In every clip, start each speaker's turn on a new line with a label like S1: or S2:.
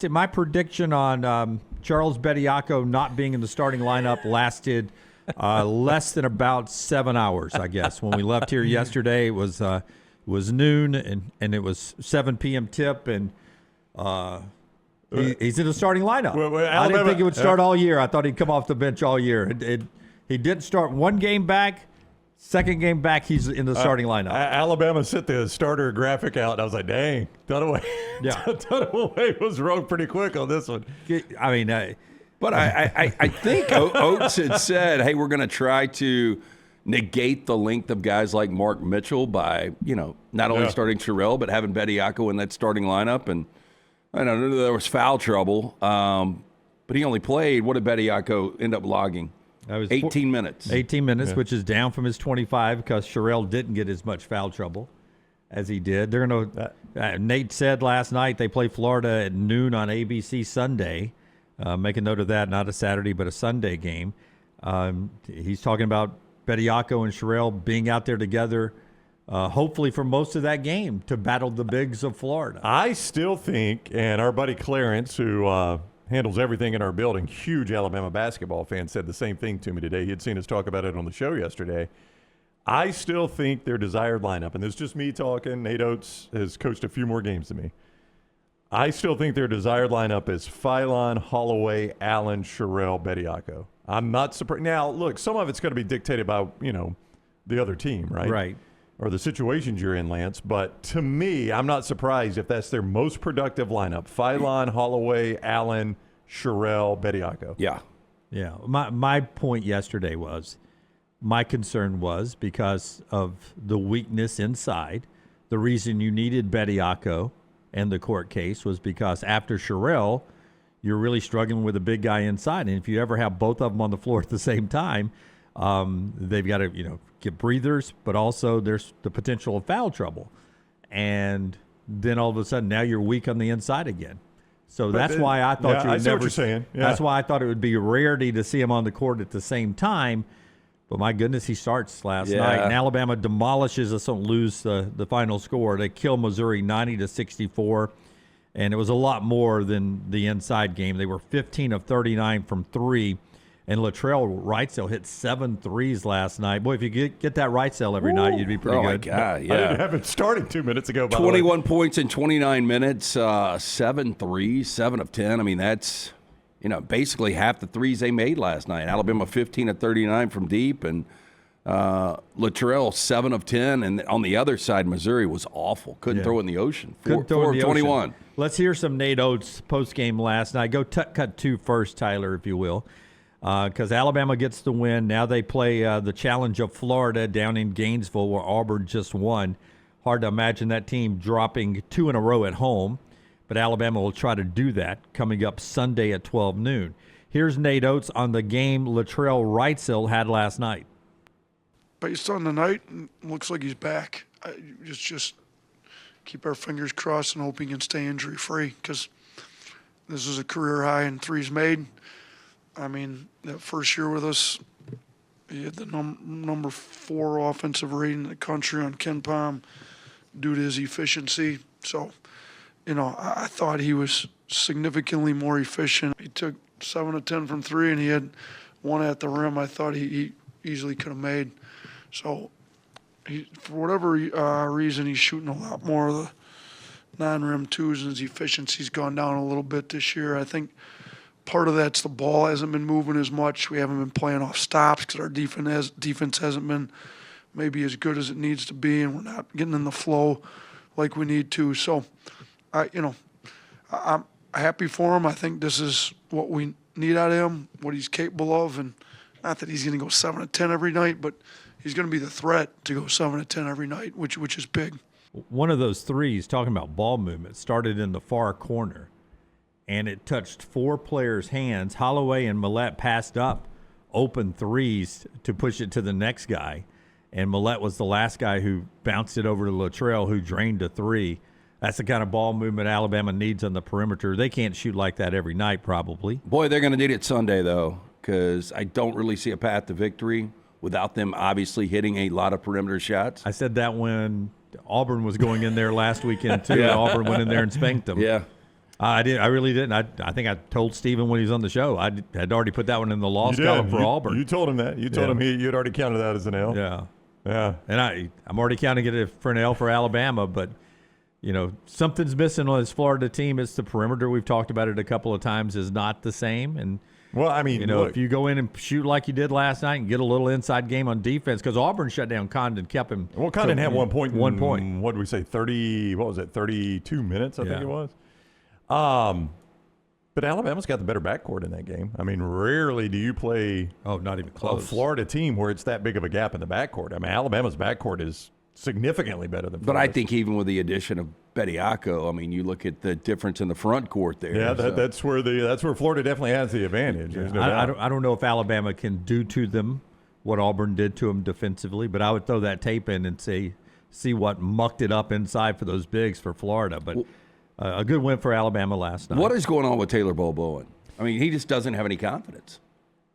S1: My prediction on Charles Bediako not being in the starting lineup lasted less than about 7 hours, I guess. When we left here yesterday, it was noon, and it was 7 p.m. tip, and he's in the starting lineup. I didn't think he would start all year. I thought he'd come off the bench all year. He didn't start one game back. Second game back, he's in the starting lineup.
S2: Alabama sent the starter graphic out, and I was like, dang, Dunaway.
S1: Yeah.
S2: Dunaway was wrong pretty quick on this one.
S1: I mean,
S3: but I think Oats had said, hey, we're going to try to negate the length of guys like Mark Mitchell by, not only starting Charelle, but having Bediako in that starting lineup. And I don't know, there was foul trouble, but he only played. What did Bediako end up logging?
S1: That was
S3: 18 minutes.
S1: 18 minutes, which is down from his 25 because Charelle didn't get as much foul trouble as he did. They're going to. Nate said last night they play Florida at noon on ABC Sunday. Make a note of that, not a Saturday, but a Sunday game. He's talking about Bediako and Charelle being out there together, hopefully for most of that game to battle the bigs of Florida.
S2: I still think, and our buddy Clarence, who handles everything in our building, huge Alabama basketball fan, said the same thing to me today. He had seen us talk about it on the show yesterday. I still think their desired lineup, and this is just me talking, Nate Oats has coached a few more games than me. I still think their desired lineup is Phylon, Holloway, Allen, Charelle, Bediako. I'm not surprised. Now, look, some of it's going to be dictated by, the other team, right?
S1: Right.
S2: Or the situations you're in, Lance. But to me, I'm not surprised if that's their most productive lineup. Phylon, Holloway, Allen, Charelle, Bediako.
S3: Yeah.
S1: Yeah. My point yesterday was, my concern was because of the weakness inside. The reason you needed Bediako and the court case was because after Charelle, you're really struggling with a big guy inside. And if you ever have both of them on the floor at the same time, they've got to, get breathers, but also there's the potential of foul trouble. And then all of a sudden, now you're weak on the inside again. So that's why I thought you would never.
S2: What you're saying. Yeah.
S1: That's why I thought it would be a rarity to see him on the court at the same time. But my goodness, he starts last night. And Alabama demolishes us, don't lose the final score. They kill Missouri 90-64. And it was a lot more than the inside game. They were 15 of 39 from three. And Latrell Wrightsell hit 7 threes last night. Boy, if you get that Wrightsell every night, you'd be pretty good.
S3: Oh, my God, yeah.
S2: I didn't have him starting 2 minutes ago, by
S3: 21 points in 29 minutes, 7 threes, 7 of 10. I mean, that's, basically half the threes they made last night. Alabama 15 of 39 from deep, and Latrell 7 of 10. And on the other side, Missouri was awful. Couldn't throw in the ocean. 4 of 21.
S1: Let's hear some Nate Oats post-game last night. Go cut 2 first, Tyler, if you will. Because Alabama gets the win. Now they play the challenge of Florida down in Gainesville where Auburn just won. Hard to imagine that team dropping 2 in a row at home. But Alabama will try to do that coming up Sunday at 12 noon. Here's Nate Oats on the game Latrell Wrightsell had last night.
S4: Based on the night, looks like he's back. Just keep our fingers crossed and hope he can stay injury-free because this is a career high in threes made. I mean, that first year with us, he had the number 4 offensive rating in the country on Ken Palm due to his efficiency. So, I thought he was significantly more efficient. He took 7 of 10 from 3, and he had 1 at the rim I thought he easily could have made. So, for whatever reason, he's shooting a lot more of the non-rim twos, and his efficiency's gone down a little bit this year. I think part of that's the ball hasn't been moving as much. We haven't been playing off stops because our defense hasn't been maybe as good as it needs to be, and we're not getting in the flow like we need to. So, I'm happy for him. I think this is what we need out of him, what he's capable of, and not that he's going to go 7 of 10 every night, but he's going to be the threat to go 7 of 10 every night, which is big.
S1: One of those threes, talking about ball movement, started in the far corner. And it touched 4 players' hands. Holloway and Millett passed up open threes to push it to the next guy. And Millett was the last guy who bounced it over to Latrell, who drained a 3. That's the kind of ball movement Alabama needs on the perimeter. They can't shoot like that every night, probably.
S3: Boy, they're going to need it Sunday, though, because I don't really see a path to victory without them obviously hitting a lot of perimeter shots.
S1: I said that when Auburn was going in there last weekend, too. Yeah. Auburn went in there and spanked them.
S3: Yeah.
S1: I did. I really didn't. I think I told Steven when he was on the show. I had already put that one in the loss column for Auburn.
S2: You told him that. You told him you'd already counted that as an L.
S1: Yeah.
S2: Yeah.
S1: And I'm already counting it for an L for Alabama, but something's missing on this Florida team. It's the perimeter. We've talked about it a couple of times, is not the same. And
S2: well, I mean,
S1: if you go in and shoot like you did last night and get a little inside game on defense, because Auburn shut down Condon, kept him.
S2: Well, Condon had 1 point.
S1: 1 point.
S2: What did we say? 32 minutes, I think it was. But Alabama's got the better backcourt in that game. I mean, rarely do you play
S1: not even close.
S2: a Florida team where it's that big of a gap in the backcourt. I mean, Alabama's backcourt is significantly better than Florida's.
S3: But I think even with the addition of Bediako, I mean, you look at the difference in the front court there.
S2: Yeah, that's where Florida definitely has the advantage. There's no doubt.
S1: I don't know if Alabama can do to them what Auburn did to them defensively, but I would throw that tape in and see what mucked it up inside for those bigs for Florida. But a good win for Alabama last night.
S3: What is going on with Taylor Boboan? I mean, he just doesn't have any confidence.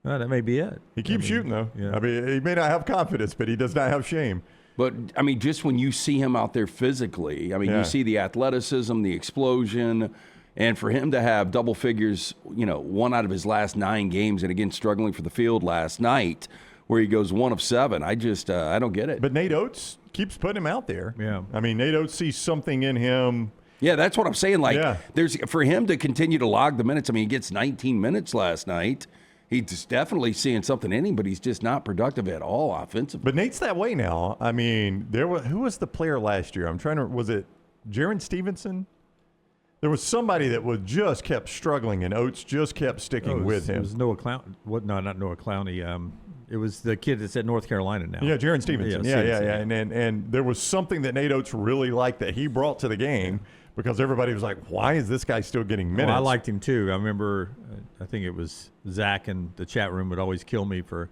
S1: Well, that may be it.
S2: He keeps shooting, though.
S1: Yeah.
S2: I mean, he may not have confidence, but he does not have shame.
S3: But, I mean, just when you see him out there physically, I mean, you see the athleticism, the explosion, and for him to have double figures, 1 out of his last 9 games, and again, struggling for the field last night, where he goes 1 of 7, I don't get it.
S2: But Nate Oats keeps putting him out there.
S1: Yeah.
S2: I mean, Nate Oats sees something in him.
S3: Yeah, that's what I'm saying. There's for him to continue to log the minutes. I mean, he gets 19 minutes last night. He's definitely seeing something in him, but he's just not productive at all offensively.
S2: But Nate's that way now. I mean, who was the player last year? Was it Jaron Stevenson? There was somebody that just kept struggling, and Oates just kept sticking with him.
S1: It was Noah Clowney. No, not Noah Clowney. It was the kid that's at North Carolina now.
S2: Yeah, Jaron Stevenson. Yeah. And there was something that Nate Oats really liked that he brought to the game. Because everybody was like, why is this guy still getting minutes?
S1: Well, I liked him too. I remember, I think it was Zach in the chat room would always kill me for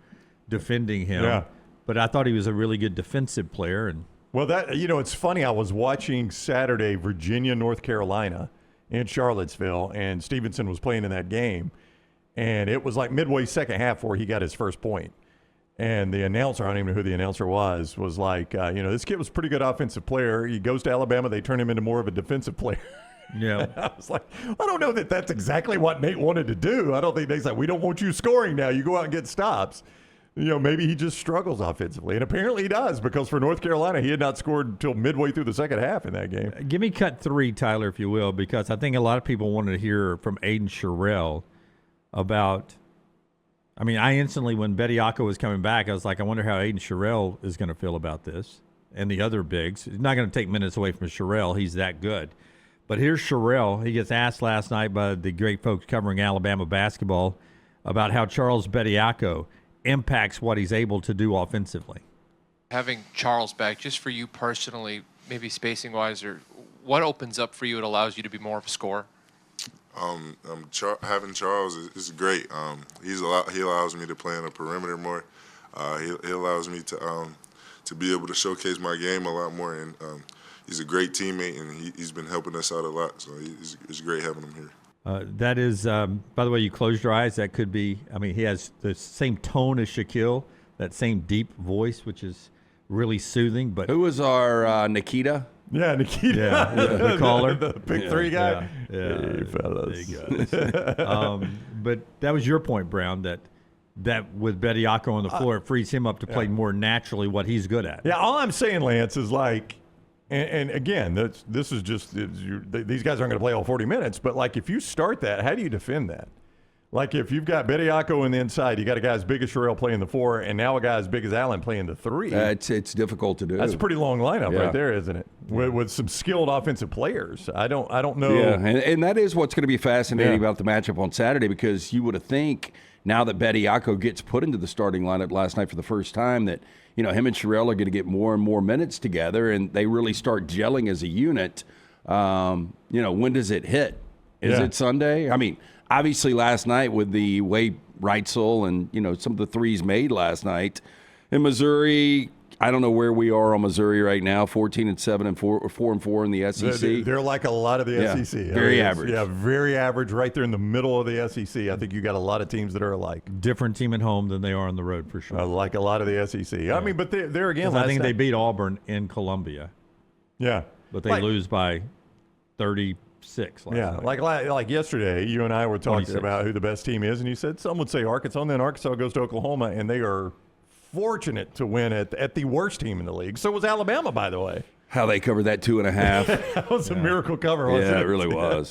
S1: defending him.
S2: Yeah.
S1: But I thought he was a really good defensive player. And
S2: well, it's funny. I was watching Saturday Virginia, North Carolina in Charlottesville, and Stevenson was playing in that game. And it was like midway second half where he got his first point. And the announcer, I don't even know who the announcer was like, this kid was a pretty good offensive player. He goes to Alabama. They turn him into more of a defensive player.
S1: Yeah.
S2: I was like, I don't know that that's exactly what Nate wanted to do. I don't think they said, we don't want you scoring now. You go out and get stops. Maybe he just struggles offensively. And apparently he does, because for North Carolina, he had not scored until midway through the second half in that game.
S1: Give me cut 3, Tyler, if you will, because I think a lot of people wanted to hear from Aiden Charelle about – I mean, I instantly, when Bediako was coming back, I was like, I wonder how Aiden Charelle is going to feel about this and the other bigs. He's not going to take minutes away from Charelle. He's that good. But here's Charelle. He gets asked last night by the great folks covering Alabama basketball about how Charles Bediako impacts what he's able to do offensively.
S5: Having Charles back, just for you personally, maybe spacing-wise, or what opens up for you? It allows you to be more of a scorer?
S6: Having Charles is great. He allows me to play on the perimeter more. He allows me to be able to showcase my game a lot more. And he's a great teammate, and he's been helping us out a lot. So it's great having him here.
S1: That is, by the way, you closed your eyes. That could be. I mean, he has the same tone as Shaquille, that same deep voice, which is really soothing. But
S3: who was our Nikita?
S2: Yeah, Nikita.
S1: Yeah, the caller.
S2: The big 3 guy.
S1: Yeah.
S2: Hey, fellas.
S1: But that was your point, Brown, that with Bediako on the floor, it frees him up to play more naturally what he's good at.
S2: Yeah, all I'm saying, Lance, is like, and again, this is just, these guys aren't going to play all 40 minutes, but like if you start that, how do you defend that? Like if you've got Bediako in the inside, you got a guy as big as Charelle playing the 4, and now a guy as big as Allen playing the 3.
S3: It's difficult to do.
S2: That's a pretty long lineup right there, isn't it? With some skilled offensive players. I don't know.
S3: Yeah, and that is what's going to be fascinating about the matchup on Saturday, because you would have think now that Bediako gets put into the starting lineup last night for the first time that him and Charelle are going to get more and more minutes together, and they really start gelling as a unit. When does it hit? Is it Sunday? I mean, obviously last night with the way Reitzel and, some of the threes made last night in Missouri, I don't know where we are on Missouri right now, 14-7 and 4-4 in the SEC.
S2: They're like a lot of the SEC.
S3: Very average.
S2: Yeah, very average, right there in the middle of the SEC. I think you got a lot of teams that are alike.
S1: Different team at home than they are on the road, for sure.
S2: Like a lot of the SEC. Yeah. I mean, but they're again,
S1: I think they beat Auburn in Columbia.
S2: Yeah.
S1: But they lose by 30 26 last
S2: Yeah,
S1: night.
S2: like yesterday, you and I were talking
S1: 26.
S2: about who the best team is, and you said some would say Arkansas, and then Arkansas goes to Oklahoma, and they are fortunate to win at the worst team in the league. So was Alabama, by the way.
S3: How they covered that 2.5.
S2: That was a miracle cover, wasn't
S3: Yeah,
S2: it?
S3: it really was.